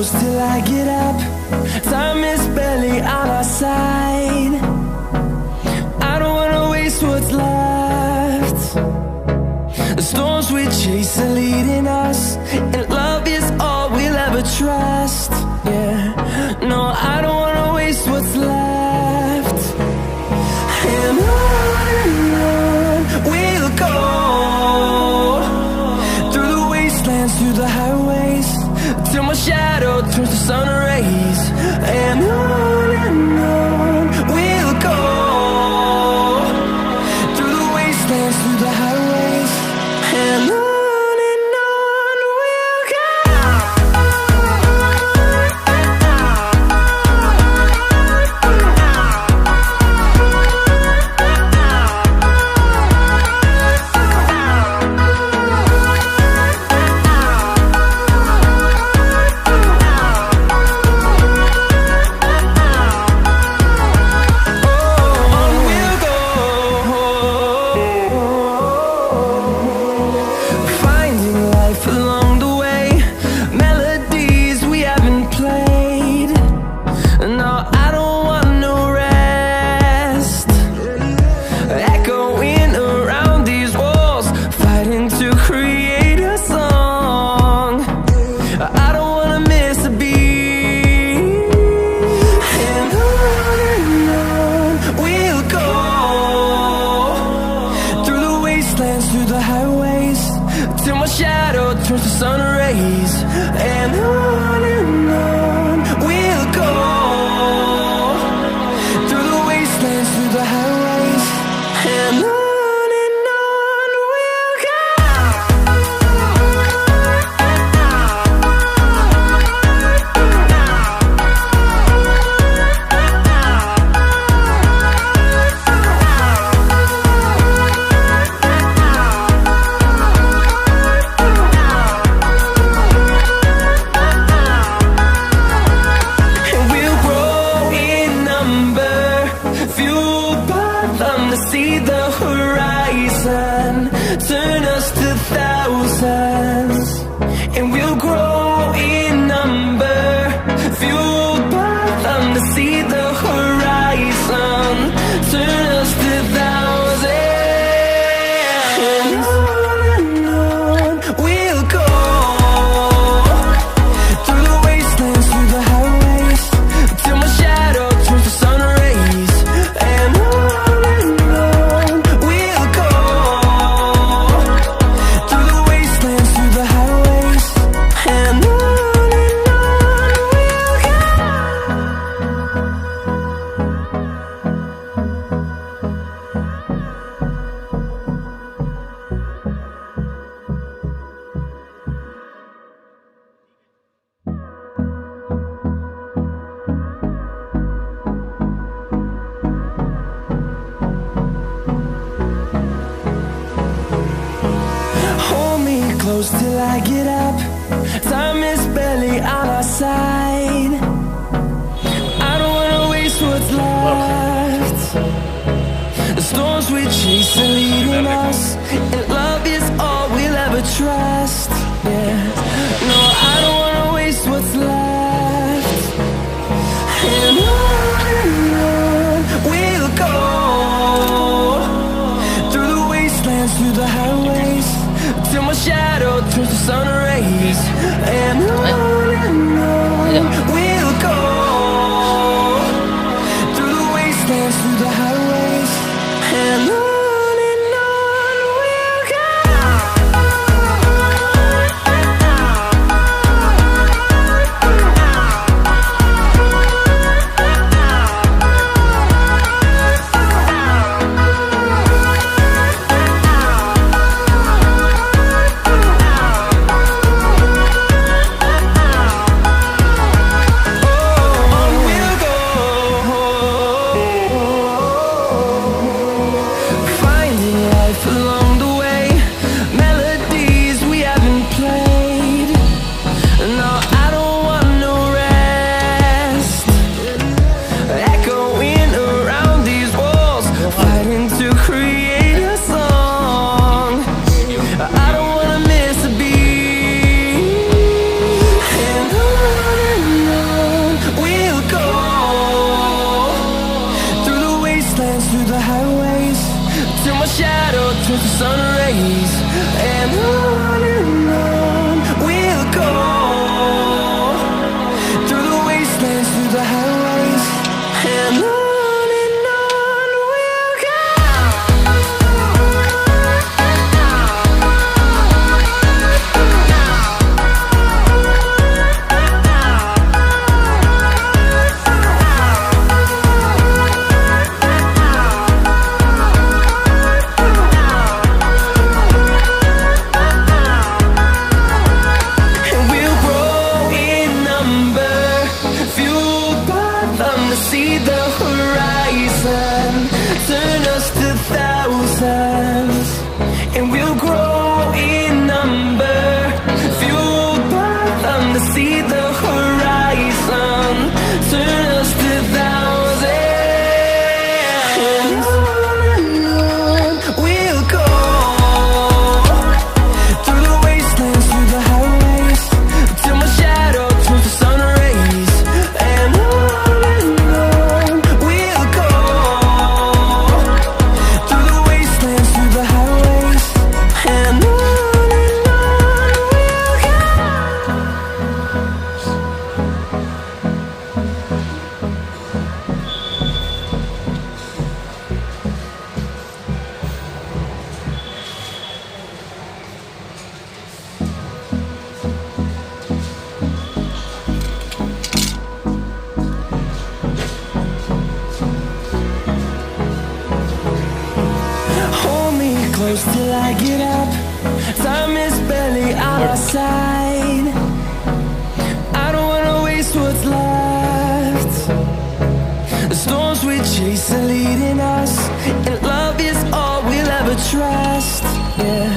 close till I get up. Time is barely on our side. I don't wanna waste what's left. The storms we chase are leading us, and love is all we'll ever trust. Yeah, no, I don't wanna waste what's left. And on we'll go, through the wastelands, through the highways, till my shadow turns to sun rays. And on we'll go, through the wastelands, through the highways, and on we'll go. Through the highways, till my shadow turns to sun rays. And on we'll go, through the wastelands, through the highways, and on we'll go. See the horizon turn us to thousands, and we'll grow in number, fueled by them. To see the horizon turn us to thousands, and on we'll go, through the wastelands, through the highways, till my shadow turns to sun rays. And close till I get up. Time is barely on our side. I don't wanna waste what's left. The storms we chase are leading us, and love is all we'll ever trust. Yeah, no, I don't wanna waste what's left. And on we'll go, through the wastelands, through the highways, till my shadow turns to sun rays. And on we'll go, through the wastelands, through the highways, and on we'll go. see the horizon, turn us to thousands, and we'll grow in number, fueled by them to see the horizon, turn us to thousands, and on we'll go, through the wastelands, through the highways, till my shadow turns to sun rays, and on we'll go, through the wastelands, through the highways, and on we'll go. Hold me close till I get up. Time is barely on our side. I don't wanna waste what's left. The storms we chase are leading us, and love is all we'll ever trust. Yeah,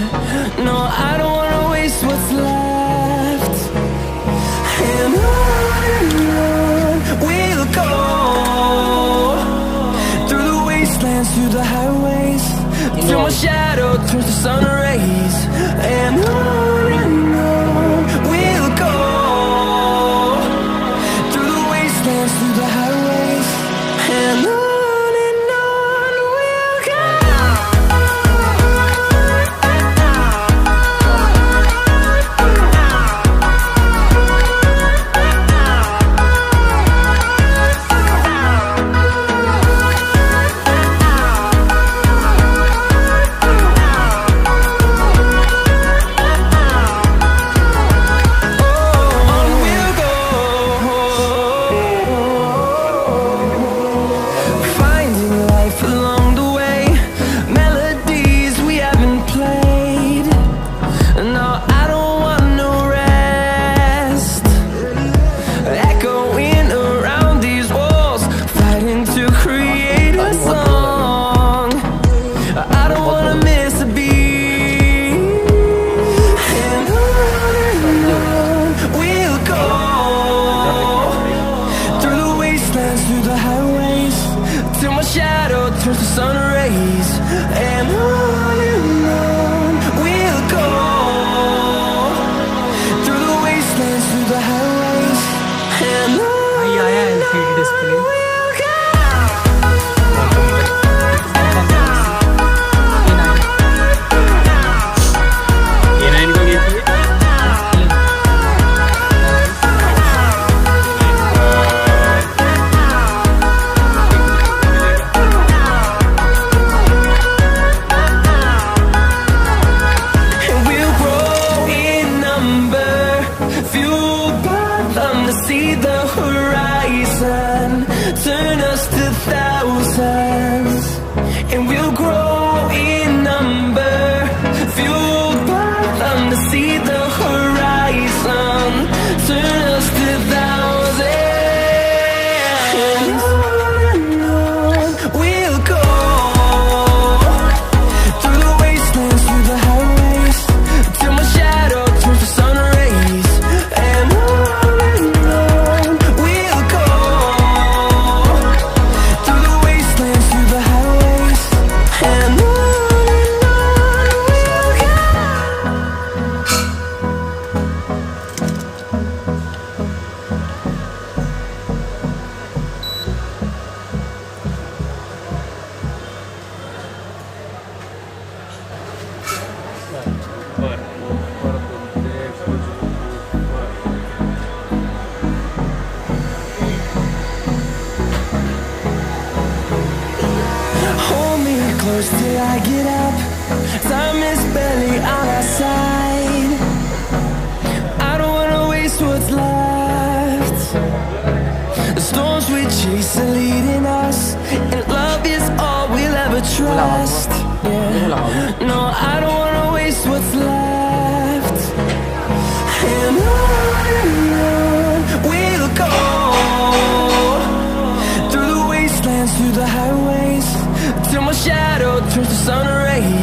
no, I don't wanna waste what's left. And on we'll go, through the wastelands, through the highways, till my shadow turns to sun rays, and on we'll go, through the wastelands, through the highways, and on we'll go. Through the highways, till my shadow turns to sun rays, and on we'll go, through the wastelands, through the highways, and on LCD display. we'll go. A9 को कैसी है? And we'll grow in number, fueled by them to see the horizon, turn us to thousands, and we'll grow in number, fueled by them to see the horizon, turn us to thousands, and on we'll go, through the wastelands, through the highways, till my shadow turns to sun rays, and on we'll go, through the wastelands, through the highways, and on we'll go. Hold me close till I get up. Time is barely on our side. I don't wanna waste what's left. The storms we chase are leading us, and love is all we'll ever trust. Yeah. No, I don't wanna waste what's left. And on we'll go, through the through the highways till my shadow turns to sun rays.